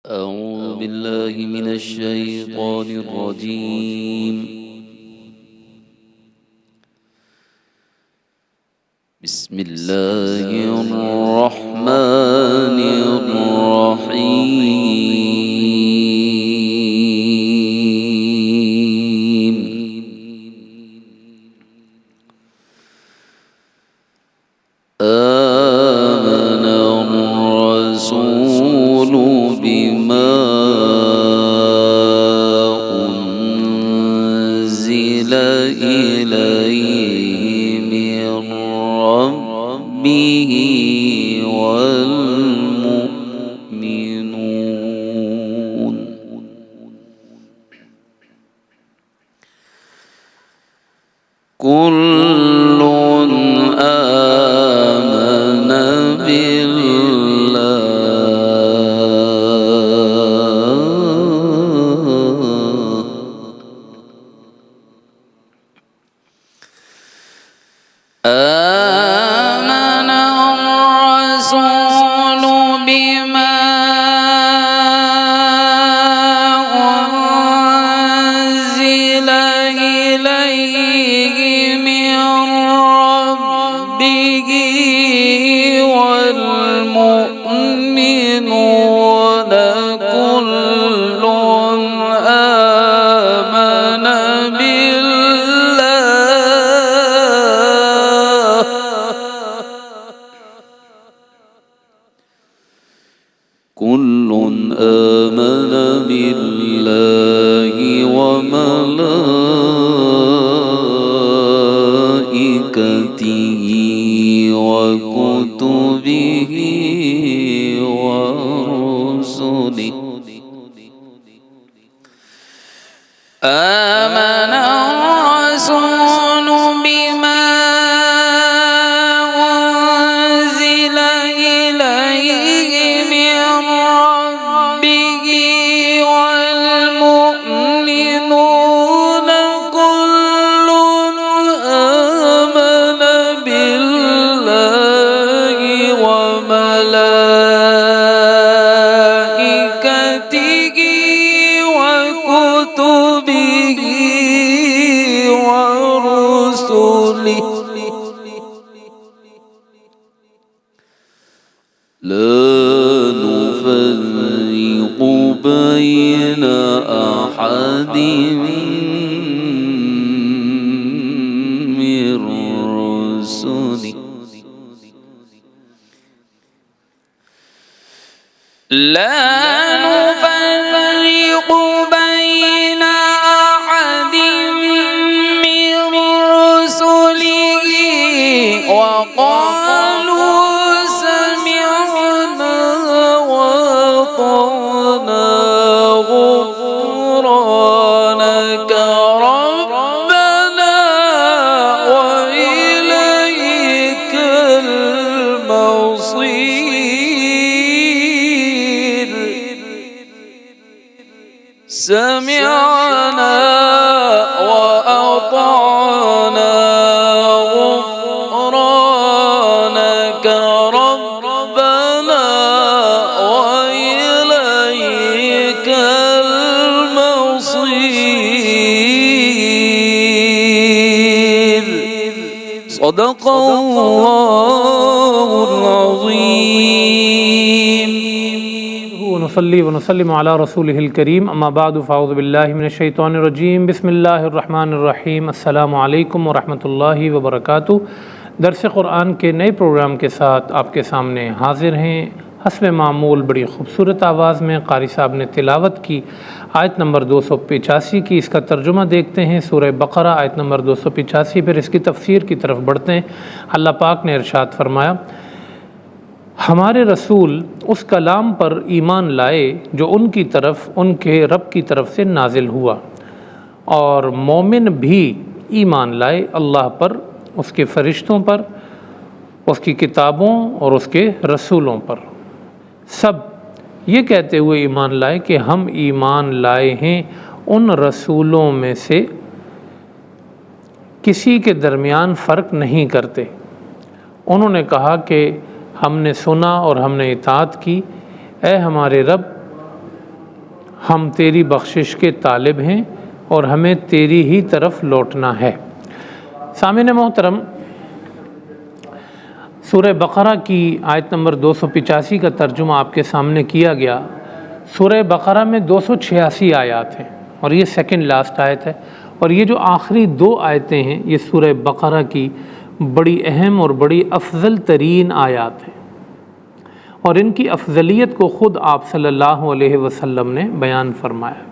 أعوذ بالله من الشيطان الرجيم. بسم الله الرحمن الرحيم. آمن الرسول بما أنزل إليه من ربه والمؤمنون كل آمن بالله آمن الرسول بما أنزل إليه من ربه والمؤمنون كل آمن بالله كل آمن بالله وملائكته وكتبه ورسله آمن الرسول بما أنزل إليه من ربه والمؤمنون كل آمن بالله وملائكته وكتبه ورسله لا نفرق بين أحد من رسله لا نفرق بين أحد من رسله وقالوا سمعنا وأطعنا غفرانك ربنا وإليك المصير سمعنا وأطعنا غفرانك ربنا وإليك المصير صدق الله العظيم. ونصلي ونسلم على رسوله الكريم اما بعد فاعوذ باللہ من الشیطان الرجیم بسم اللہ الرحمن الرحیم السلام علیکم ورحمۃ اللہ وبرکاتہ. درس قرآن کے نئے پروگرام کے ساتھ آپ کے سامنے حاضر ہیں. حسب معمول بڑی خوبصورت آواز میں قاری صاحب نے تلاوت کی آیت نمبر 285 کی. اس کا ترجمہ دیکھتے ہیں سورہ بقرہ آیت نمبر 285. پھر اس کی تفسیر کی طرف بڑھتے ہیں. اللہ پاک نے ارشاد فرمایا ہمارے رسول اس کلام پر ایمان لائے جو ان کی طرف ان کے رب کی طرف سے نازل ہوا اور مومن بھی ایمان لائے اللہ پر، اس کے فرشتوں پر، اس کی کتابوں اور اس کے رسولوں پر. سب یہ کہتے ہوئے ایمان لائے کہ ہم ایمان لائے ہیں ان رسولوں میں سے کسی کے درمیان فرق نہیں کرتے. انہوں نے کہا کہ ہم نے سنا اور ہم نے اطاعت کی، اے ہمارے رب ہم تیری بخشش کے طالب ہیں اور ہمیں تیری ہی طرف لوٹنا ہے۔ سامعین محترم، سورہ بقرہ کی آیت نمبر 285 کا ترجمہ آپ کے سامنے کیا گیا۔ سورہ بقرہ میں 286 آیات ہیں اور یہ سیکنڈ لاسٹ آیت ہے، اور یہ جو آخری 2 آیتیں ہیں یہ سورہ بقرہ کی بڑی اہم اور بڑی افضل ترین آیات ہیں، اور ان کی افضلیت کو خود آپ صلی اللہ علیہ وسلم نے بیان فرمایا۔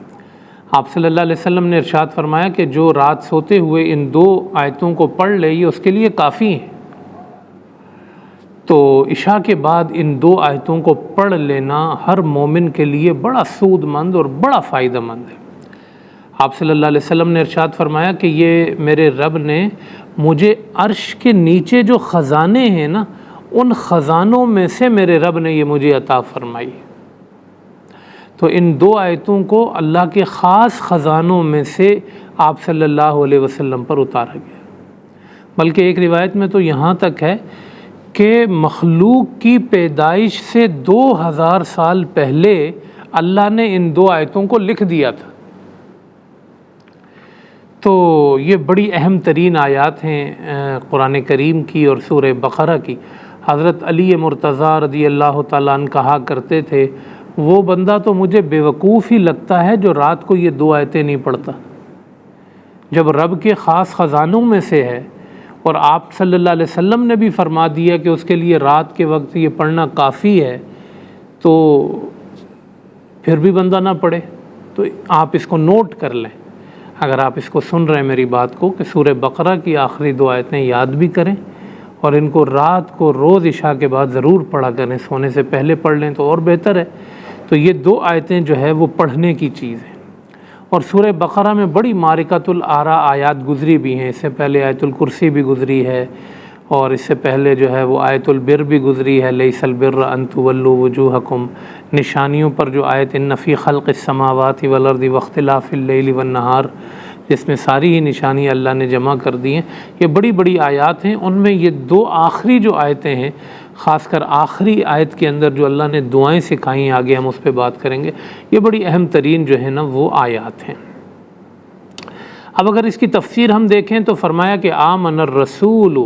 آپ صلی اللہ علیہ وسلم نے ارشاد فرمایا کہ جو رات سوتے ہوئے ان 2 آیتوں کو پڑھ لے یہ اس کے لیے کافی ہیں۔ تو عشاء کے بعد ان 2 آیتوں کو پڑھ لینا ہر مومن کے لیے بڑا سود مند اور بڑا فائدہ مند ہے۔ آپ صلی اللہ علیہ وسلم نے ارشاد فرمایا کہ یہ میرے رب نے مجھے عرش کے نیچے جو خزانے ہیں نا، ان خزانوں میں سے میرے رب نے یہ مجھے عطا فرمائی۔ تو ان 2 آیتوں کو اللہ کے خاص خزانوں میں سے آپ صلی اللہ علیہ وسلم پر اتارا گیا، بلکہ ایک روایت میں تو یہاں تک ہے کہ مخلوق کی پیدائش سے 2000 سال پہلے اللہ نے ان 2 آیتوں کو لکھ دیا تھا۔ تو یہ بڑی اہم ترین آیات ہیں قرآن کریم کی اور سورہ بقرہ کی۔ حضرت علی مرتضیٰ رضی اللہ تعالیٰ عنہ کہا کرتے تھے، وہ بندہ تو مجھے بیوقوف ہی لگتا ہے جو رات کو یہ 2 آیتیں نہیں پڑھتا۔ جب رب کے خاص خزانوں میں سے ہے اور آپ صلی اللہ علیہ وسلم نے بھی فرما دیا کہ اس کے لیے رات کے وقت یہ پڑھنا کافی ہے، تو پھر بھی بندہ نہ پڑھے۔ تو آپ اس کو نوٹ کر لیں، اگر آپ اس کو سن رہے ہیں میری بات کو، کہ سورہ بقرہ کی آخری 2 آیتیں یاد بھی کریں اور ان کو رات کو روز عشاء کے بعد ضرور پڑھا کریں، سونے سے پہلے پڑھ لیں تو اور بہتر ہے۔ تو یہ 2 آیتیں جو ہے وہ پڑھنے کی چیز ہیں، اور سورہ بقرہ میں بڑی معرکۃ الآراء آیات گزری بھی ہیں۔ اس سے پہلے آیت الکرسی بھی گزری ہے، اور اس سے پہلے جو ہے وہ آیت البر بھی گزری ہے، لیس البر ان تولوا وجوہکم، نشانیوں پر جو آیت ان فی خلق السماوات والارض واختلاف اللیل والنہار، جس میں ساری ہی نشانی اللہ نے جمع کر دی ہیں، یہ بڑی بڑی آیات ہیں۔ ان میں یہ 2 آخری جو آیتیں ہیں، خاص کر آخری آیت کے اندر جو اللہ نے دعائیں سکھائیں، آگے ہم اس پہ بات کریں گے، یہ بڑی اہم ترین جو ہے نا وہ آیات ہیں۔ اب اگر اس کی تفسیر ہم دیکھیں تو فرمایا کہ آمن الرسول،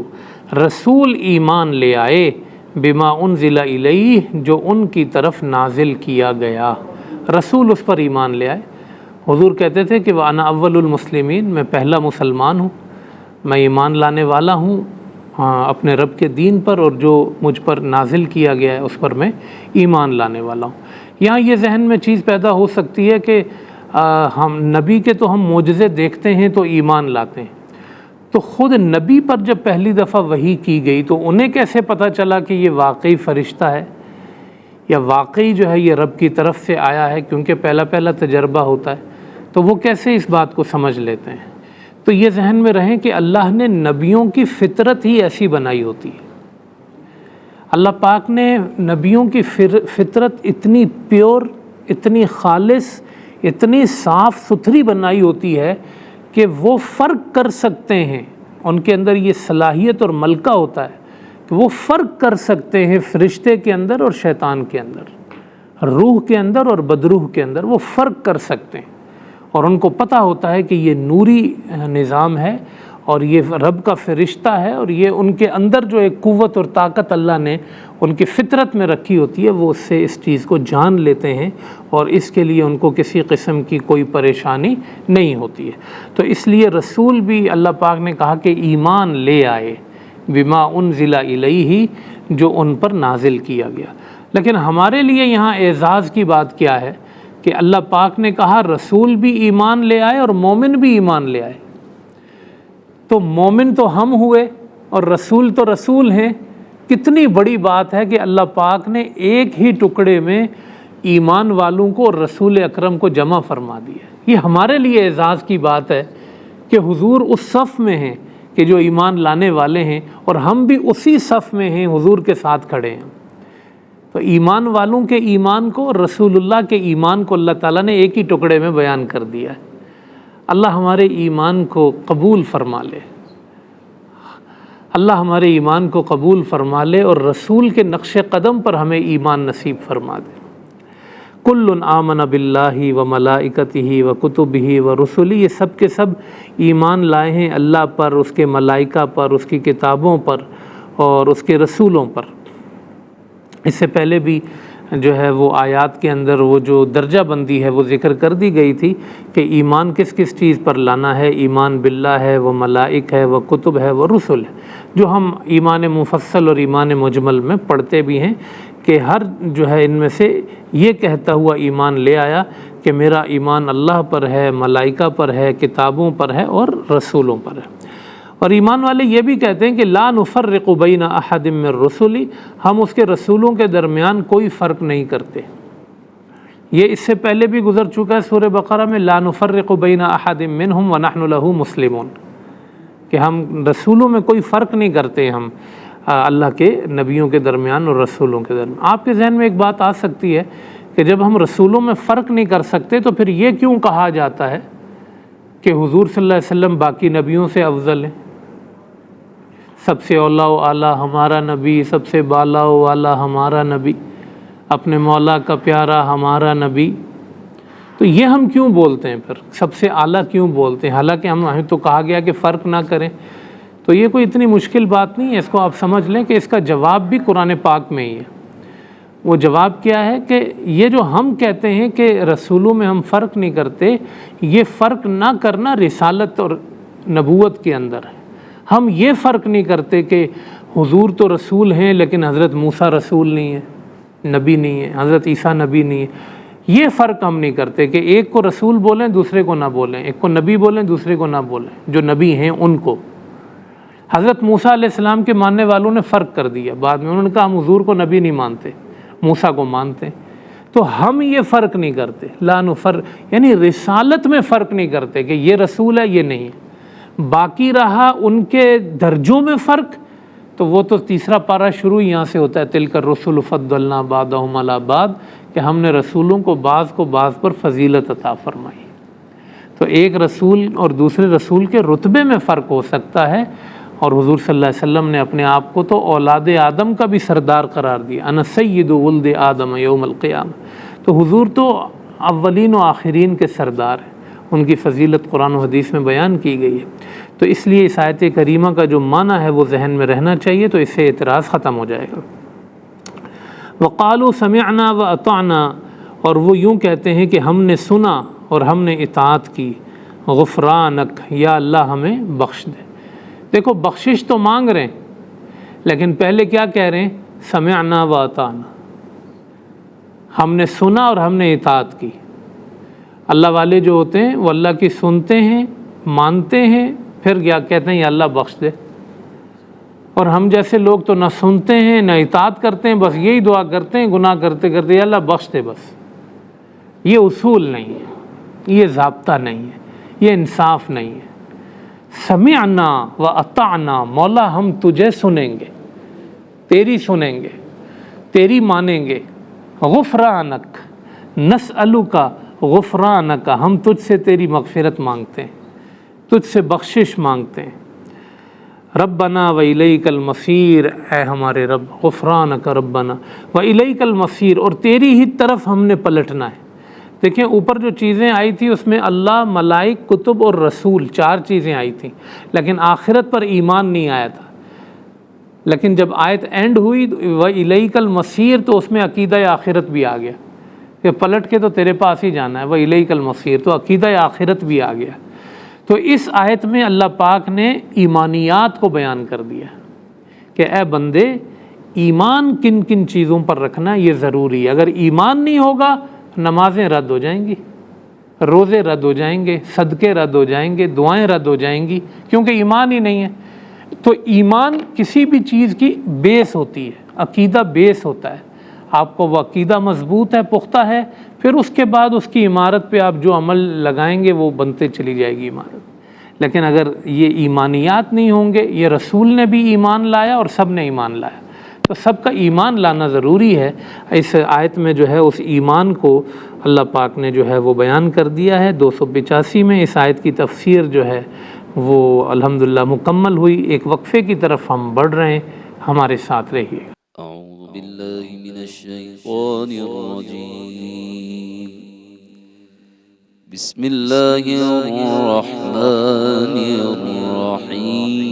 رسول ایمان لے آئے، بما انزل الیہ، جو ان کی طرف نازل کیا گیا، رسول اس پر ایمان لے آئے۔ حضور کہتے تھے کہ وَأَنَا أَوَّلُ الْمُسْلِمِينَ، میں پہلا مسلمان ہوں، میں ایمان لانے والا ہوں اپنے رب کے دین پر، اور جو مجھ پر نازل کیا گیا ہے اس پر میں ایمان لانے والا ہوں۔ یہاں یہ ذہن میں چیز پیدا ہو سکتی ہے کہ ہم نبی کے تو ہم معجزے دیکھتے ہیں تو ایمان لاتے ہیں، تو خود نبی پر جب پہلی دفعہ وحی کی گئی تو انہیں کیسے پتہ چلا کہ یہ واقعی فرشتہ ہے یا واقعی جو ہے یہ رب کی طرف سے آیا ہے؟ کیونکہ پہلا تجربہ ہوتا ہے، تو وہ کیسے اس بات کو سمجھ لیتے ہیں؟ تو یہ ذہن میں رہیں کہ اللہ نے نبیوں کی فطرت ہی ایسی بنائی ہوتی ہے۔ اللہ پاک نے نبیوں کی فطرت اتنی پیور، اتنی خالص، اتنی صاف ستھری بنائی ہوتی ہے کہ وہ فرق کر سکتے ہیں، ان کے اندر یہ صلاحیت اور ملکہ ہوتا ہے کہ وہ فرق کر سکتے ہیں فرشتے کے اندر اور شیطان کے اندر، روح کے اندر اور بدروح کے اندر، وہ فرق کر سکتے ہیں، اور ان کو پتہ ہوتا ہے کہ یہ نوری نظام ہے اور یہ رب کا فرشتہ ہے، اور یہ ان کے اندر جو ایک قوت اور طاقت اللہ نے ان کی فطرت میں رکھی ہوتی ہے، وہ اس سے اس چیز کو جان لیتے ہیں، اور اس کے لیے ان کو کسی قسم کی کوئی پریشانی نہیں ہوتی ہے۔ تو اس لیے رسول بھی اللہ پاک نے کہا کہ ایمان لے آئے، بما انزل الیہ، جو ان پر نازل کیا گیا۔ لیکن ہمارے لیے یہاں اعزاز کی بات کیا ہے کہ اللہ پاک نے کہا رسول بھی ایمان لے آئے اور مومن بھی ایمان لے آئے۔ تو مومن تو ہم ہوئے اور رسول تو رسول ہیں۔ کتنی بڑی بات ہے کہ اللہ پاک نے ایک ہی ٹکڑے میں ایمان والوں کو اور رسول اکرم کو جمع فرما دیا۔ یہ ہمارے لیے اعزاز کی بات ہے کہ حضور اس صف میں ہیں کہ جو ایمان لانے والے ہیں، اور ہم بھی اسی صف میں ہیں، حضور کے ساتھ کھڑے ہیں۔ تو ایمان والوں کے ایمان کو اور رسول اللہ کے ایمان کو اللہ تعالیٰ نے ایک ہی ٹکڑے میں بیان کر دیا ہے۔ اللہ ہمارے ایمان کو قبول فرما لے، اللہ ہمارے ایمان کو قبول فرما لے، اور رسول کے نقش قدم پر ہمیں ایمان نصیب فرما دے۔ کل آمن باللہ و ملائکتہ و کتبہ و رسلہ، یہ سب کے سب ایمان لائے ہیں اللہ پر، اس کے ملائکہ پر، اس کی کتابوں پر اور اس کے رسولوں پر۔ اس سے پہلے بھی جو ہے وہ آیات کے اندر وہ جو درجہ بندی ہے وہ ذکر کر دی گئی تھی کہ ایمان کس کس چیز پر لانا ہے۔ ایمان باللہ ہے، وہ ملائک ہے، وہ کتب ہے، وہ رسل ہے، جو ہم ایمان مفصل اور ایمان مجمل میں پڑھتے بھی ہیں کہ ہر جو ہے ان میں سے یہ کہتا ہوا ایمان لے آیا کہ میرا ایمان اللہ پر ہے، ملائکہ پر ہے، کتابوں پر ہے اور رسولوں پر ہے۔ اور ایمان والے یہ بھی کہتے ہیں کہ لا نفرق بین احد من رسلی، ہم اس کے رسولوں کے درمیان کوئی فرق نہیں کرتے۔ یہ اس سے پہلے بھی گزر چکا ہے سورہ بقرہ میں، لا نفرق بین احد منہم ونحن لہ مسلمون، کہ ہم رسولوں میں کوئی فرق نہیں کرتے ہم اللہ کے نبیوں کے درمیان اور رسولوں کے درمیان۔ آپ کے ذہن میں ایک بات آ سکتی ہے کہ جب ہم رسولوں میں فرق نہیں کر سکتے تو پھر یہ کیوں کہا جاتا ہے کہ حضور صلی اللہ علیہ وسلم باقی نبیوں سے افضل ہیں؟ سب سے اولا و اعلیٰ ہمارا نبی، سب سے بالا و اعلیٰ ہمارا نبی، اپنے مولا کا پیارا ہمارا نبی، تو یہ ہم کیوں بولتے ہیں پھر؟ سب سے اعلیٰ کیوں بولتے ہیں؟ حالانکہ ہمیں تو کہا گیا کہ فرق نہ کریں۔ تو یہ کوئی اتنی مشکل بات نہیں ہے، اس کو آپ سمجھ لیں کہ اس کا جواب بھی قرآن پاک میں ہی ہے۔ وہ جواب کیا ہے کہ یہ جو ہم کہتے ہیں کہ رسولوں میں ہم فرق نہیں کرتے، یہ فرق نہ کرنا رسالت اور نبوت کے اندر ہے۔ ہم یہ فرق نہیں کرتے کہ حضور تو رسول ہیں لیکن حضرت موسیٰ رسول نہیں ہے، نبی نہیں ہے، حضرت عیسیٰ نبی نہیں ہے۔ یہ فرق ہم نہیں کرتے کہ ایک کو رسول بولیں دوسرے کو نہ بولیں، ایک کو نبی بولیں دوسرے کو نہ بولیں، جو نبی ہیں ان کو۔ حضرت موسیٰ علیہ السلام کے ماننے والوں نے فرق کر دیا، بعد میں انہوں نے کہا ہم حضور کو نبی نہیں مانتے، موسیٰ کو مانتے۔ تو ہم یہ فرق نہیں کرتے، لا نفرق، یعنی رسالت میں فرق نہیں کرتے کہ یہ رسول ہے یہ نہیں ہے۔ باقی رہا ان کے درجوں میں فرق، تو وہ تو تیسرا پارہ شروع یہاں سے ہوتا ہے، تلک الرسل فضلنا بعضهم علی بعض، کہ ہم نے رسولوں کو بعض پر فضیلت عطا فرمائی۔ تو ایک رسول اور دوسرے رسول کے رتبے میں فرق ہو سکتا ہے، اور حضور صلی اللہ علیہ وسلم نے اپنے آپ کو تو اولاد آدم کا بھی سردار قرار دیا، انا سید ولد آدم یوم القیامہ۔ تو حضور تو اولین و آخرین کے سردار ہیں، ان کی فضیلت قرآن و حدیث میں بیان کی گئی ہے۔ تو اس لیے اس آیت کریمہ کا جو معنی ہے وہ ذہن میں رہنا چاہیے، تو اس سے اعتراض ختم ہو جائے گا۔ وقالوا سمعنا واطعنا، اور وہ یوں کہتے ہیں کہ ہم نے سنا اور ہم نے اطاعت کی، غفرانک، یا اللہ ہمیں بخش دے۔ دیکھو بخشش تو مانگ رہے ہیں، لیکن پہلے کیا کہہ رہے ہیں؟ سمعنا واطعنا، ہم نے سنا اور ہم نے اطاعت کی۔ اللہ والے جو ہوتے ہیں وہ اللہ کی سنتے ہیں، مانتے ہیں، پھر کیا کہتے ہیں یا اللہ بخش دے۔ اور ہم جیسے لوگ تو نہ سنتے ہیں نہ اطاعت کرتے ہیں، بس یہی دعا کرتے ہیں گناہ کرتے کرتے یا اللہ بخش دے بس۔ یہ اصول نہیں ہے، یہ ضابطہ نہیں ہے، یہ انصاف نہیں ہے۔ سمعنا و اطعنا، مولا ہم تجھے سنیں گے، تیری سنیں گے، تیری مانیں گے۔ غفرانک نسألک غفرانک، ہم تجھ سے تیری مغفرت مانگتے ہیں، تجھ سے بخشش مانگتے ہیں۔ ربنا و الیک المصیر، اے ہمارے رب، غفرانک ربنا و الیک المصیر، اور تیری ہی طرف ہم نے پلٹنا ہے۔ دیکھیں اوپر جو چیزیں آئی تھی اس میں اللہ، ملائک، کتب اور رسول، چار چیزیں آئی تھیں، لیکن آخرت پر ایمان نہیں آیا تھا۔ لیکن جب آیت اینڈ ہوئی وَإِلَيْكَ الْمَصِيرُ، تو اس میں عقیدہ آخرت بھی آ گیا کہ پلٹ کے تو تیرے پاس ہی جانا ہے، وَإِلَيْكَ الْمَصِيرُ، تو عقیدہ آخرت بھی آ گیا۔ تو اس آیت میں اللہ پاک نے ایمانیات کو بیان کر دیا کہ اے بندے، ایمان کن کن چیزوں پر رکھنا یہ ضروری ہے۔ اگر ایمان نہیں ہوگا نمازیں رد ہو جائیں گی، روزے رد ہو جائیں گے، صدقے رد ہو جائیں گے، دعائیں رد ہو جائیں گی، کیونکہ ایمان ہی نہیں ہے۔ تو ایمان کسی بھی چیز کی بیس ہوتی ہے، عقیدہ بیس ہوتا ہے۔ آپ کو وہ عقیدہ مضبوط ہے، پختہ ہے، پھر اس کے بعد اس کی عمارت پہ آپ جو عمل لگائیں گے وہ بنتے چلی جائے گی عمارت۔ لیکن اگر یہ ایمانیات نہیں ہوں گے، یہ رسول نے بھی ایمان لایا اور سب نے ایمان لایا، تو سب کا ایمان لانا ضروری ہے۔ اس آیت میں جو ہے اس ایمان کو اللہ پاک نے جو ہے وہ بیان کر دیا ہے۔ 285 میں اس آیت کی تفسیر جو ہے وہ الحمدللہ مکمل ہوئی۔ ایک وقفے کی طرف ہم بڑھ رہے ہیں، ہمارے ساتھ رہیے۔ اعوذ باللہ من الشیطان الرجیم۔ بسم الله الرحمن الرحيم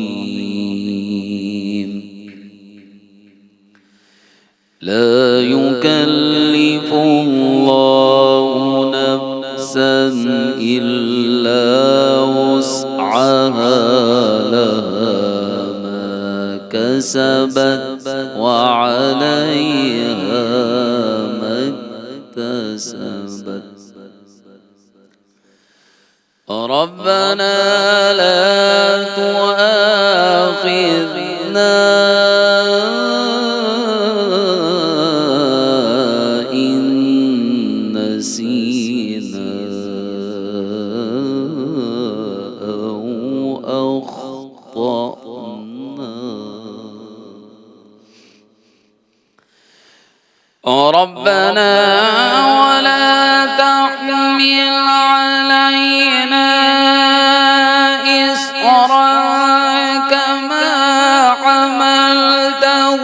لا يكلف الله نفسا إلا وسعها لها ما كسبت وعليها ما اكتسبت ربنا لا تؤاخذنا إن نسينا أو أخطأنا ربنا ولا تحمل علينا إصرا كما حملته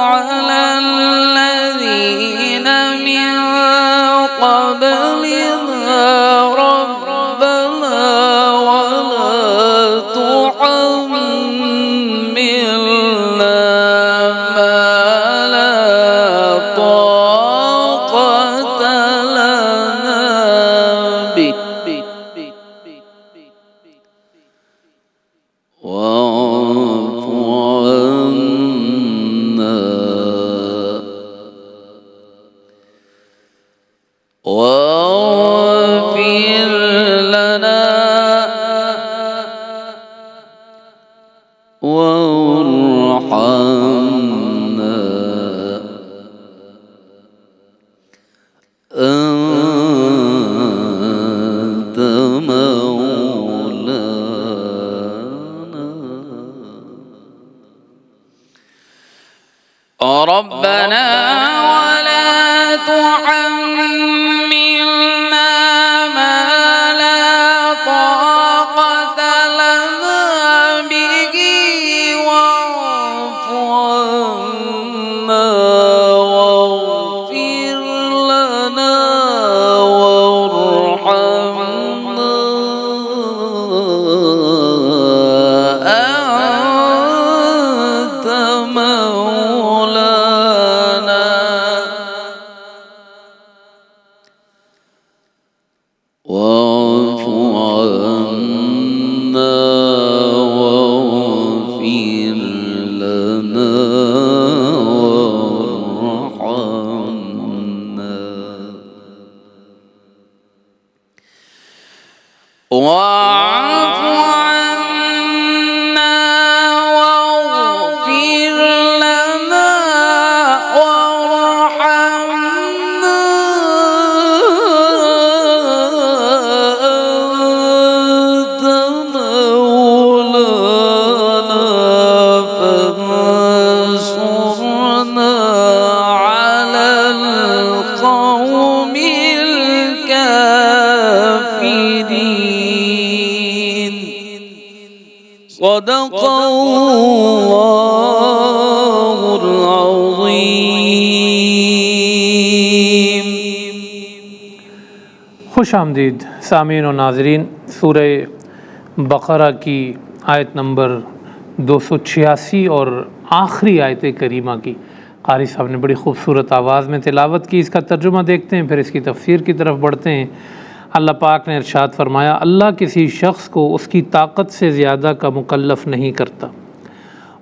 على الذين من قبلنا ربنا ولا تحملنا ما لا طاقة لنا به واعف عنا واغفر لنا وارحمنا أنت مولانا ربنا ولا تحملنا ما لا طاقة لنا به واعف عنا واغفر لنا وارحمنا أنت مولانا واعف عنا واغفر لنا وارحمنا واعف عنا واغفر لنا وارحمنا أنت مولانا فانصرنا على القوم الكافرين صدق الله العظيم. خوش آمدید سامعین و ناظرین، سورہ بقرہ کی آیت نمبر 286 اور آخری آیت کریمہ کی قاری صاحب نے بڑی خوبصورت آواز میں تلاوت کی. اس کا ترجمہ دیکھتے ہیں، پھر اس کی تفسیر کی طرف بڑھتے ہیں. اللہ پاک نے ارشاد فرمایا، اللہ کسی شخص کو اس کی طاقت سے زیادہ کا مکلف نہیں کرتا،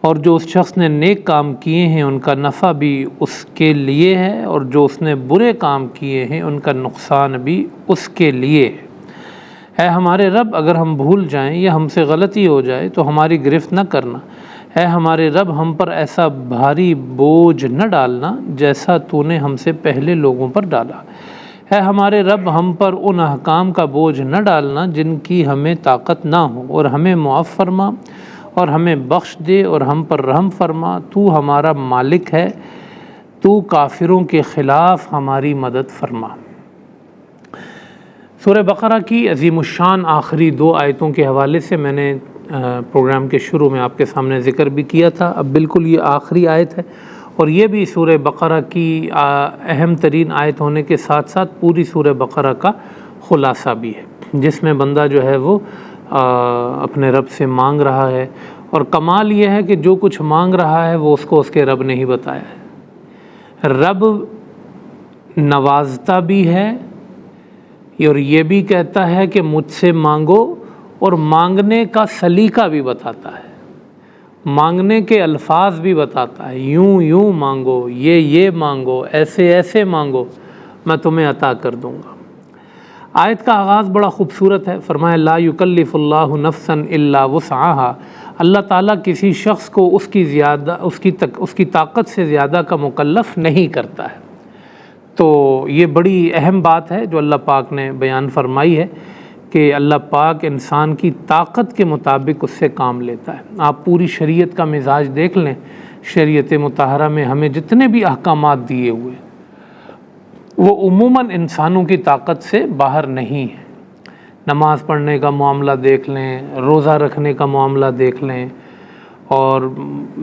اور جو اس شخص نے نیک کام کیے ہیں ان کا نفع بھی اس کے لیے ہے، اور جو اس نے برے کام کیے ہیں ان کا نقصان بھی اس کے لیے ہے. اے ہمارے رب، اگر ہم بھول جائیں یا ہم سے غلطی ہو جائے تو ہماری گرفت نہ کرنا. اے ہمارے رب، ہم پر ایسا بھاری بوجھ نہ ڈالنا جیسا تو نے ہم سے پہلے لوگوں پر ڈالا. اے ہمارے رب، ہم پر ان احکام کا بوجھ نہ ڈالنا جن کی ہمیں طاقت نہ ہو، اور ہمیں معاف فرما اور ہمیں بخش دے اور ہم پر رحم فرما. تو ہمارا مالک ہے، تو کافروں کے خلاف ہماری مدد فرما. سورہ بقرہ کی عظیم الشان آخری 2 آیتوں کے حوالے سے میں نے پروگرام کے شروع میں آپ کے سامنے ذکر بھی کیا تھا. اب بالکل یہ آخری آیت ہے، اور یہ بھی سورہ بقرہ کی اہم ترین آیت ہونے کے ساتھ ساتھ پوری سورہ بقرہ کا خلاصہ بھی ہے، جس میں بندہ جو ہے وہ اپنے رب سے مانگ رہا ہے، اور کمال یہ ہے کہ جو کچھ مانگ رہا ہے وہ اس کو اس کے رب نے ہی بتایا ہے۔ رب نوازتا بھی ہے اور یہ بھی کہتا ہے کہ مجھ سے مانگو، اور مانگنے کا سلیقہ بھی بتاتا ہے، مانگنے کے الفاظ بھی بتاتا ہے، یوں یوں مانگو، یہ مانگو، ایسے ایسے مانگو، میں تمہیں عطا کر دوں گا۔ آیت کا آغاز بڑا خوبصورت ہے، فرمایا لا یکلف اللہ نفسا الا وسعها، اللہ تعالیٰ کسی شخص کو اس کی طاقت سے زیادہ کا مکلف نہیں کرتا ہے۔ تو یہ بڑی اہم بات ہے جو اللہ پاک نے بیان فرمائی ہے کہ اللہ پاک انسان کی طاقت کے مطابق اس سے کام لیتا ہے۔ آپ پوری شریعت کا مزاج دیکھ لیں، شریعت مطہرہ میں ہمیں جتنے بھی احکامات دیے ہوئے وہ عموماً انسانوں کی طاقت سے باہر نہیں ہے۔ نماز پڑھنے کا معاملہ دیکھ لیں، روزہ رکھنے کا معاملہ دیکھ لیں، اور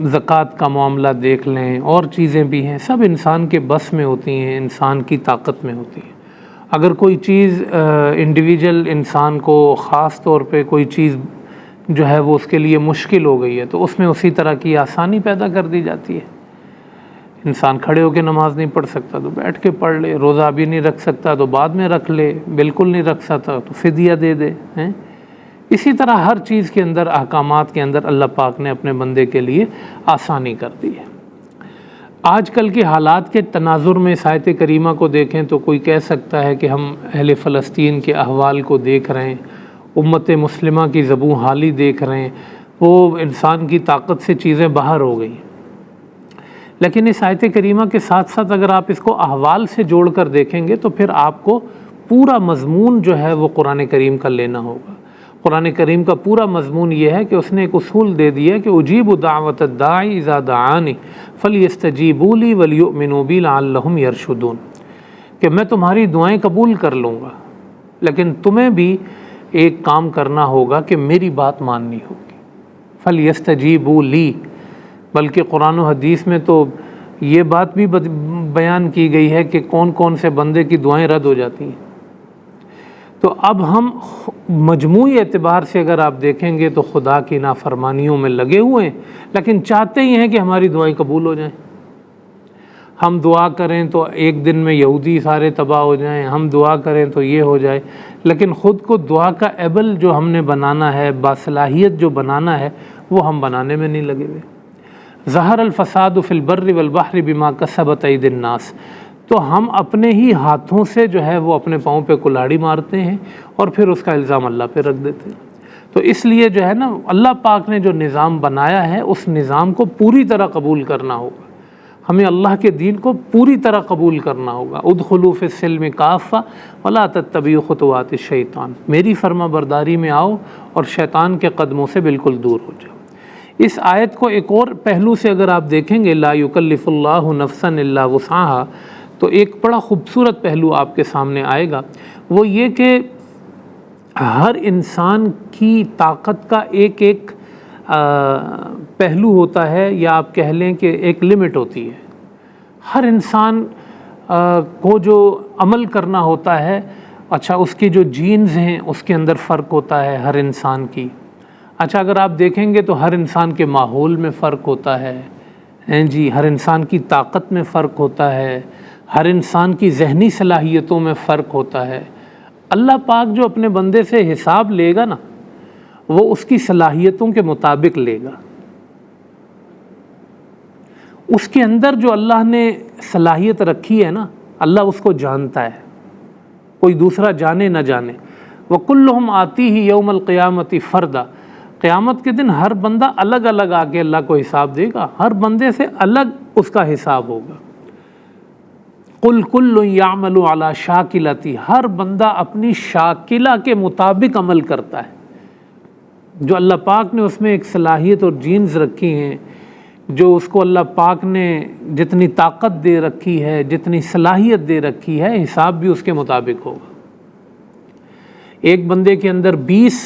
زکوٰۃ کا معاملہ دیکھ لیں، اور چیزیں بھی ہیں، سب انسان کے بس میں ہوتی ہیں، انسان کی طاقت میں ہوتی ہیں۔ اگر کوئی چیز انڈیویجول انسان کو خاص طور پہ کوئی چیز جو ہے وہ اس کے لیے مشکل ہو گئی ہے تو اس میں اسی طرح کی آسانی پیدا کر دی جاتی ہے۔ انسان کھڑے ہو کے نماز نہیں پڑھ سکتا تو بیٹھ کے پڑھ لے، روزہ ابھی نہیں رکھ سکتا تو بعد میں رکھ لے، بالکل نہیں رکھ سکتا تو فدیہ دے دے ہیں۔ اسی طرح ہر چیز کے اندر، احکامات کے اندر اللہ پاک نے اپنے بندے کے لیے آسانی کر دی ہے۔ آج کل کے حالات کے تناظر میں اس آیت کریمہ کو دیکھیں تو کوئی کہہ سکتا ہے کہ ہم اہل فلسطین کے احوال کو دیکھ رہے ہیں، امت مسلمہ کی زبوں حالی دیکھ رہے ہیں، وہ انسان کی طاقت سے چیزیں باہر ہو گئی۔ لیکن اس آیت کریمہ کے ساتھ ساتھ اگر آپ اس کو احوال سے جوڑ کر دیکھیں گے تو پھر آپ کو پورا مضمون جو ہے وہ قرآن کریم کا لینا ہوگا۔ قرآن کریم کا پورا مضمون یہ ہے کہ اس نے ایک اصول دے دیا کہ اجیب دعوت الداعی اذا دعانی فلیستجیبوا لی ولیؤمنوا بی لعلہم یرشدون، کہ میں تمہاری دعائیں قبول کر لوں گا، لیکن تمہیں بھی ایک کام کرنا ہوگا کہ میری بات ماننی ہوگی۔ فلیستجیبوا لی، بلکہ قرآن و حدیث میں تو یہ بات بھی بیان کی گئی ہے کہ کون کون سے بندے کی دعائیں رد ہو جاتی ہیں۔ تو اب ہم مجموعی اعتبار سے اگر آپ دیکھیں گے تو خدا کی نافرمانیوں میں لگے ہوئے ہیں، لیکن چاہتے ہی ہیں کہ ہماری دعائیں قبول ہو جائیں۔ ہم دعا کریں تو ایک دن میں یہودی سارے تباہ ہو جائیں، ہم دعا کریں تو یہ ہو جائے، لیکن خود کو دعا کا ایبل جو ہم نے بنانا ہے، باصلاحیت جو بنانا ہے، وہ ہم بنانے میں نہیں لگے ہوئے۔ ظہر الفساد فی البر والبحر بما کسبت ایدی الناس، تو ہم اپنے ہی ہاتھوں سے جو ہے وہ اپنے پاؤں پہ کلاڑی مارتے ہیں اور پھر اس کا الزام اللہ پہ رکھ دیتے ہیں۔ تو اس لیے جو ہے نا، اللہ پاک نے جو نظام بنایا ہے اس نظام کو پوری طرح قبول کرنا ہوگا، ہمیں اللہ کے دین کو پوری طرح قبول کرنا ہوگا۔ ادخلوا فی السلم کافہ ولا تتبعوا خطوات الشیطان، میری فرما برداری میں آؤ اور شیطان کے قدموں سے بالکل دور ہو جاؤ۔ اس آیت کو ایک اور پہلو سے اگر آپ دیکھیں گے، لا یکلف اللہ نفسا الا وسعها، تو ایک بڑا خوبصورت پہلو آپ کے سامنے آئے گا، وہ یہ کہ ہر انسان کی طاقت کا ایک ایک پہلو ہوتا ہے، یا آپ کہہ لیں کہ ایک لمٹ ہوتی ہے۔ ہر انسان کو جو عمل کرنا ہوتا ہے، اچھا اس کی جو جینز ہیں اس کے اندر فرق ہوتا ہے ہر انسان کی۔ اچھا اگر آپ دیکھیں گے تو ہر انسان کے ماحول میں فرق ہوتا ہے، جی ہر انسان کی طاقت میں فرق ہوتا ہے، ہر انسان کی ذہنی صلاحیتوں میں فرق ہوتا ہے۔ اللہ پاک جو اپنے بندے سے حساب لے گا نا، وہ اس کی صلاحیتوں کے مطابق لے گا۔ اس کے اندر جو اللہ نے صلاحیت رکھی ہے نا، اللہ اس کو جانتا ہے، کوئی دوسرا جانے نہ جانے۔ وَكُلُّهُمْ آتِيهِ يَوْمَ الْقِيَامَةِ فَرْدًا، قیامت کے دن ہر بندہ الگ الگ آ کے اللہ کو حساب دے گا، ہر بندے سے الگ اس کا حساب ہوگا۔ قُلْ كُلٌّ يَعْمَلُ عَلَى شَاكِلَتِهِ، ہر بندہ اپنی شاکلہ کے مطابق عمل کرتا ہے۔ جو اللہ پاک نے اس میں ایک صلاحیت اور جینز رکھی ہیں، جو اس کو اللہ پاک نے جتنی طاقت دے رکھی ہے، جتنی صلاحیت دے رکھی ہے، حساب بھی اس کے مطابق ہوگا۔ ایک بندے کے اندر 20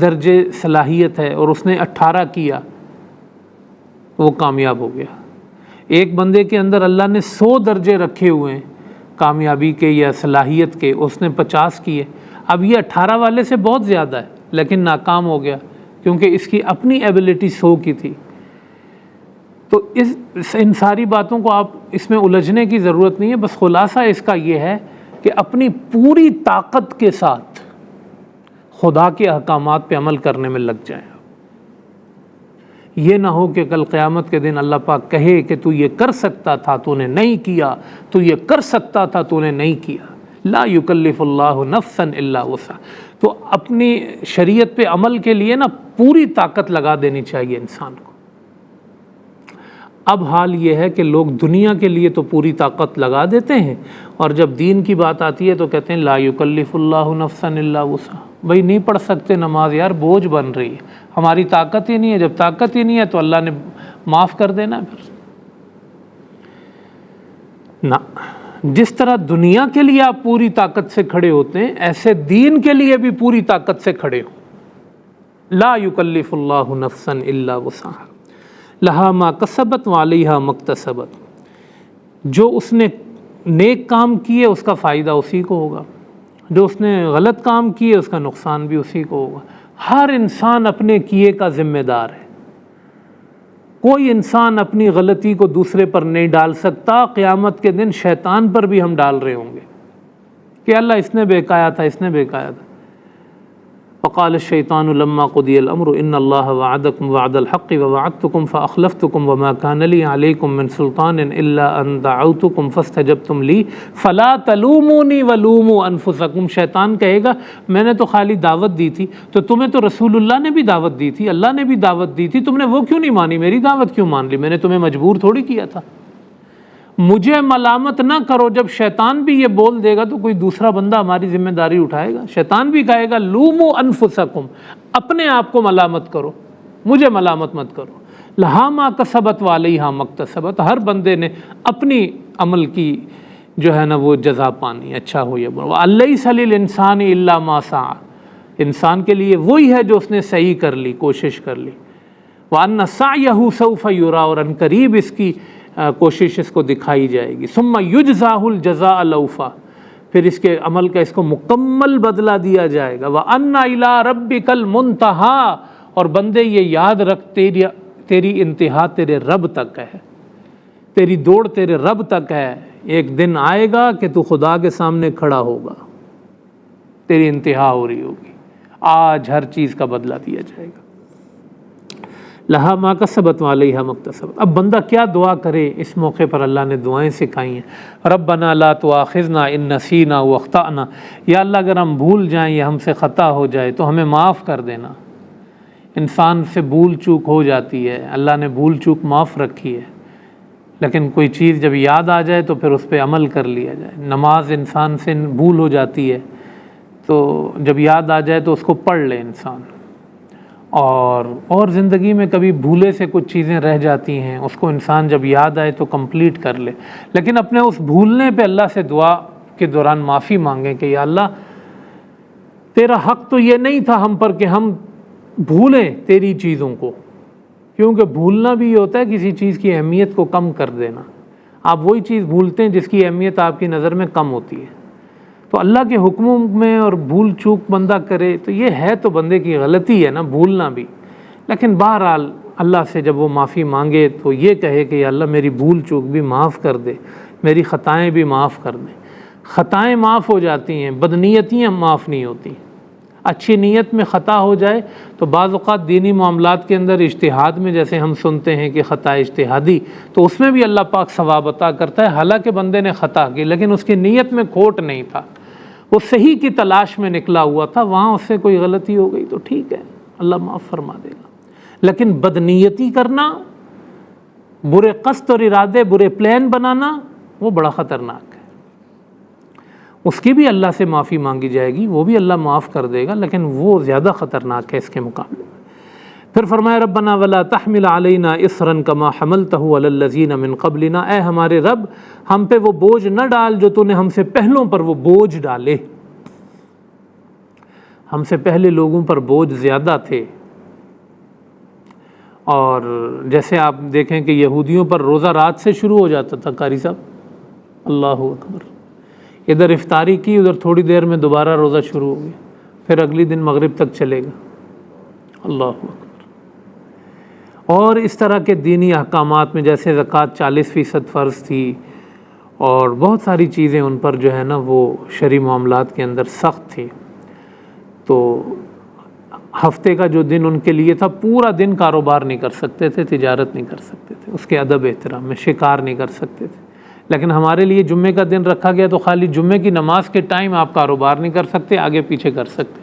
درجے صلاحیت ہے اور اس نے 18 کیا، وہ کامیاب ہو گیا۔ ایک بندے کے اندر اللہ نے 100 درجے رکھے ہوئے ہیں کامیابی کے یا صلاحیت کے، اس نے 50 کیے۔ اب یہ 18 والے سے بہت زیادہ ہے لیکن ناکام ہو گیا کیونکہ اس کی اپنی ایبلٹی 100 کی تھی۔ تو ان ساری باتوں کو آپ اس میں الجھنے کی ضرورت نہیں ہے، بس خلاصہ اس کا یہ ہے کہ اپنی پوری طاقت کے ساتھ خدا کے احکامات پہ عمل کرنے میں لگ جائیں۔ یہ نہ ہو کہ کل قیامت کے دن اللہ پاک کہے کہ تو یہ کر سکتا تھا تو نے نہیں کیا، تو یہ کر سکتا تھا تو نے نہیں کیا۔ لا یکلف اللہ نفسا الا وسعها۔ تو اپنی شریعت پہ عمل کے لیے نا پوری طاقت لگا دینی چاہیے انسان کو۔ اب حال یہ ہے کہ لوگ دنیا کے لیے تو پوری طاقت لگا دیتے ہیں، اور جب دین کی بات آتی ہے تو کہتے ہیں لا یکلف اللہ نفسا الا وسعها۔ بھائی نہیں پڑھ سکتے نماز، یار بوجھ بن رہی ہے، ہماری طاقت ہی نہیں ہے۔ جب طاقت ہی نہیں ہے تو اللہ نے معاف کر دینا پھر نہ۔ جس طرح دنیا کے لیے آپ پوری طاقت سے کھڑے ہوتے ہیں، ایسے دین کے لیے بھی پوری طاقت سے کھڑے ہو۔ لا یکلف اللہ نفسا الا وسعها لہا ما کسبت وعلیہا مکتسبت۔ جو اس نے نیک کام کیے اس کا فائدہ اسی کو ہوگا، جو اس نے غلط کام کیے اس کا نقصان بھی اسی کو ہوگا۔ ہر انسان اپنے کیے کا ذمہ دار ہے، کوئی انسان اپنی غلطی کو دوسرے پر نہیں ڈال سکتا۔ قیامت کے دن شیطان پر بھی ہم ڈال رہے ہوں گے کہ اللہ اس نے بہکایا تھا، اس نے بہکایا تھا۔ وقال الشیطان لما قضی الامر ان اللہ وعدکم وعد الحق ووعدتکم فاخلفتکم وما کان لی علیکم من سلطان الا ان دعوتکم فاستجبتم لی فلا تلومونی ولوموا انفسکم۔ شیطان کہے گا میں نے تو خالی دعوت دی تھی، تو تمہیں تو رسول اللہ نے بھی دعوت دی تھی، اللہ نے بھی دعوت دی تھی، تم نے وہ کیوں نہیں مانی؟ میری دعوت کیوں مان لی؟ میں نے تمہیں مجبور تھوڑی کیا تھا۔ مجھے ملامت نہ کرو۔ جب شیطان بھی یہ بول دے گا تو کوئی دوسرا بندہ ہماری ذمہ داری اٹھائے گا؟ شیطان بھی کہے گا لومو انفسکم، اپنے آپ کو ملامت کرو، مجھے ملامت مت کرو۔ لہا ما کسبت وعلیہا مکتسبت۔ ہر بندے نے اپنی عمل کی جو ہے نا وہ جزا پانی، اچھا ہو یا برا۔ وَأَلَّيْسَ لِلْإِنسَانِ إِلَّا مَا سَعَى۔ انسان کے لیے وہی ہے جو اس نے صحیح کر لی، کوشش کر لی۔ وَأَنَّ سَعْيَهُ سَوْفَ يُرَىٰ، اور ان قریب اس کی کوشش اس کو دکھائی جائے گی۔ ثم یجزاہ الجزاء الاوفیٰ، پھر اس کے عمل کا اس کو مکمل بدلہ دیا جائے گا۔ وَأَنَّ إِلَىٰ رَبِّكَ الْمُنْتَهَىٰ، اور بندے یہ یاد رکھ تیری انتہا تیرے رب تک ہے، تیری دوڑ تیرے رب تک ہے۔ ایک دن آئے گا کہ تو خدا کے سامنے کھڑا ہوگا، تیری انتہا ہو رہی ہوگی، آج ہر چیز کا بدلہ دیا جائے گا۔ لہا ما کسبت وعلیہا مکتسبت۔ اب بندہ کیا دعا کرے؟ اس موقع پر اللہ نے دعائیں سکھائی ہیں۔ ربنا لا تؤاخذنا ان نسینا واخطأنا، یا اللہ اگر ہم بھول جائیں یا ہم سے خطا ہو جائے تو ہمیں معاف کر دینا۔ انسان سے بھول چوک ہو جاتی ہے، اللہ نے بھول چوک معاف رکھی ہے، لیکن کوئی چیز جب یاد آ جائے تو پھر اس پہ عمل کر لیا جائے۔ نماز انسان سے بھول ہو جاتی ہے تو جب یاد آ جائے تو اس کو پڑھ لے انسان، اور زندگی میں کبھی بھولے سے کچھ چیزیں رہ جاتی ہیں، اس کو انسان جب یاد آئے تو کمپلیٹ کر لے۔ لیکن اپنے اس بھولنے پہ اللہ سے دعا کے دوران معافی مانگیں کہ یا اللہ تیرا حق تو یہ نہیں تھا ہم پر کہ ہم بھولیں تیری چیزوں کو، کیونکہ بھولنا بھی یہ ہوتا ہے کسی چیز کی اہمیت کو کم کر دینا۔ آپ وہی چیز بھولتے ہیں جس کی اہمیت آپ کی نظر میں کم ہوتی ہے۔ تو اللہ کے حکموں میں اور بھول چوک بندہ کرے تو یہ ہے تو بندے کی غلطی ہے نا، بھولنا بھی۔ لیکن بہرحال اللہ سے جب وہ معافی مانگے تو یہ کہے کہ یا اللہ میری بھول چوک بھی معاف کر دے، میری خطائیں بھی معاف کر دیں۔ خطائیں معاف ہو جاتی ہیں، بدنیتیاں معاف نہیں ہوتی۔ اچھی نیت میں خطا ہو جائے تو بعض اوقات دینی معاملات کے اندر اجتہاد میں جیسے ہم سنتے ہیں کہ خطا اجتہادی، تو اس میں بھی اللہ پاک ثواب عطا کرتا ہے، حالانکہ بندے نے خطا کی لیکن اس کی نیت میں کھوٹ نہیں تھا، وہ صحیح کی تلاش میں نکلا ہوا تھا، وہاں اس سے کوئی غلطی ہو گئی تو ٹھیک ہے، اللہ معاف فرما دے گا۔ لیکن بدنیتی کرنا، برے قصد اور ارادے، برے پلان بنانا، وہ بڑا خطرناک ہے۔ اس کی بھی اللہ سے معافی مانگی جائے گی، وہ بھی اللہ معاف کر دے گا، لیکن وہ زیادہ خطرناک ہے اس کے مقابلے میں۔ پھر فرمایا ربنا ولا تحمل علینا اصرا کما حملتہ علی الذین من قبلنا، اے ہمارے رب ہم پہ وہ بوجھ نہ ڈال جو تو نے ہم سے پہلوں پر وہ بوجھ ڈالے۔ ہم سے پہلے لوگوں پر بوجھ زیادہ تھے، اور جیسے آپ دیکھیں کہ یہودیوں پر روزہ رات سے شروع ہو جاتا تھا، قاری صاحب اللہ اکبر، ادھر افطاری کی، ادھر تھوڑی دیر میں دوبارہ روزہ شروع ہو گیا، پھر اگلی دن مغرب تک چلے گا۔ اللہ اکبر۔ اور اس طرح کے دینی احکامات میں جیسے زکوٰۃ 40% فرض تھی، اور بہت ساری چیزیں ان پر جو ہے نا وہ شرعی معاملات کے اندر سخت تھی، تو ہفتے کا جو دن ان کے لیے تھا، پورا دن کاروبار نہیں کر سکتے تھے، تجارت نہیں کر سکتے تھے، اس کے ادب احترام میں شکار نہیں کر سکتے تھے۔ لیکن ہمارے لیے جمعے کا دن رکھا گیا تو خالی جمعے کی نماز کے ٹائم آپ کاروبار نہیں کر سکتے، آگے پیچھے کر سکتے۔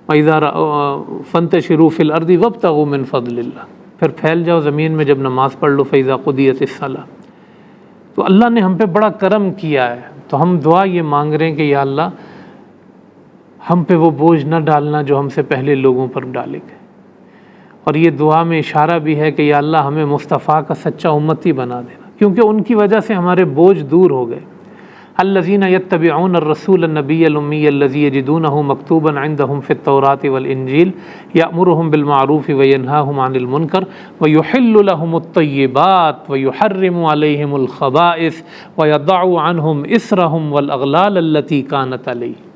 وَإِذَا فَانْتَشِرُوا فِي الْأَرْضِ وَابْتَغُوا مِنْ فَضْلِ اللَّهِ، پھر پھیل جاؤ زمین میں جب نماز پڑھ لو، فَإِذَا قُضِيَتِ الصَّلَاةُ۔ تو اللہ نے ہم پہ بڑا کرم کیا ہے، تو ہم دعا یہ مانگ رہے ہیں کہ یا اللہ ہم پہ وہ بوجھ نہ ڈالنا جو ہم سے پہلے لوگوں پر ڈالے گئے، اور یہ دعا میں اشارہ بھی ہے کہ یا اللہ ہمیں مصطفیٰ کا سچا امتی بنا دینا، کیونکہ ان کی وجہ سے ہمارے بوجھ دور ہو گئے۔ الذین یتبعون الرسول النبی الامی الذی یجدونہ مکتوبا عندہم فی التوراۃ والانجیل یأمرہم بالمعروف وینہاہم عن المنکر ویحل لہم الطیبات ویحرم علیہم الخبائث ویضع عنہم اسرہم والاغلال التی کانت علیہم۔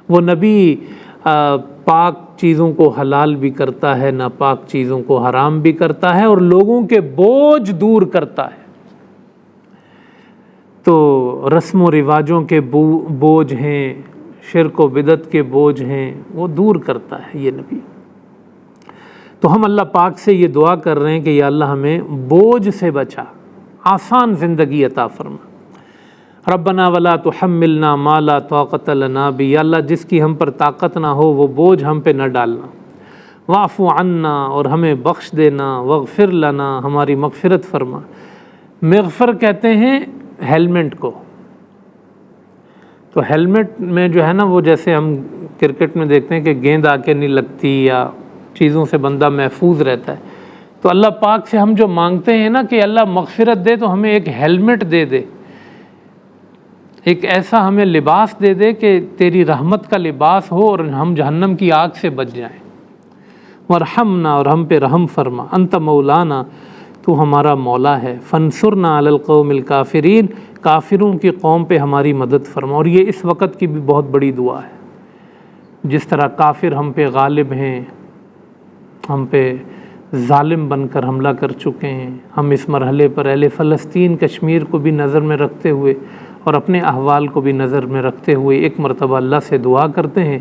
وہ نبی پاک چیزوں کو حلال بھی کرتا ہے، ناپاک چیزوں کو حرام بھی کرتا ہے، اور لوگوں کے بوجھ دور کرتا ہے۔ تو رسم و رواجوں کے بوجھ ہیں، شرک و بدعت کے بوجھ ہیں، وہ دور کرتا ہے یہ نبی۔ تو ہم اللہ پاک سے یہ دعا کر رہے ہیں کہ یا اللہ ہمیں بوجھ سے بچا، آسان زندگی عطا فرما۔ ربنا ولا تحملنا ما لا طاقت لنا بہ، یا اللہ جس کی ہم پر طاقت نہ ہو وہ بوجھ ہم پہ نہ ڈالنا۔ واعف عنا، اور ہمیں بخش دینا، واغفر لنا، ہماری مغفرت فرما۔ مغفر کہتے ہیں ہیلمٹ کو، تو ہیلمٹ میں جو ہے نا وہ جیسے ہم کرکٹ میں دیکھتے ہیں کہ گیند آ کے نہیں لگتی یا چیزوں سے بندہ محفوظ رہتا ہے، تو اللہ پاک سے ہم جو مانگتے ہیں نا کہ اللہ مغفرت دے، تو ہمیں ایک ہیلمٹ دے دے، ایک ایسا ہمیں لباس دے دے کہ تیری رحمت کا لباس ہو اور ہم جہنم کی آگ سے بچ جائیں۔ ورحمنا، اور ہم پہ رحم فرما، انت مولانا، تو ہمارا مولا ہے، فانصرنا علی القوم الکافرین، کافروں کی قوم پہ ہماری مدد فرما۔ اور یہ اس وقت کی بھی بہت بڑی دعا ہے، جس طرح کافر ہم پہ غالب ہیں، ہم پہ ظالم بن کر حملہ کر چکے ہیں، ہم اس مرحلے پر اہل فلسطین کشمیر کو بھی نظر میں رکھتے ہوئے اور اپنے احوال کو بھی نظر میں رکھتے ہوئے ایک مرتبہ اللہ سے دعا کرتے ہیں۔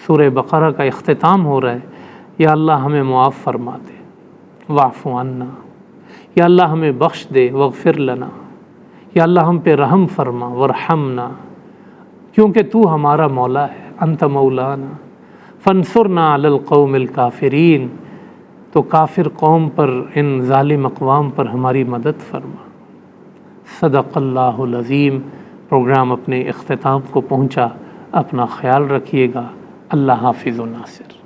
سورہ بقرہ کا اختتام ہو رہا ہے، یا اللہ ہمیں معاف فرما دے، واعف عنا، یا اللہ ہمیں بخش دے، واغفر لنا، یا اللہ ہم پہ رحم فرما، ورحمنا، کیونکہ تو ہمارا مولا ہے، انت مولانا، فانصرنا علی القوم الکافرین، تو کافر قوم پر، ان ظالم اقوام پر ہماری مدد فرما۔ صدق اللہ العظیم۔ پروگرام اپنے اختتام کو پہنچا، اپنا خیال رکھیے گا۔ اللہ حافظ و ناصر۔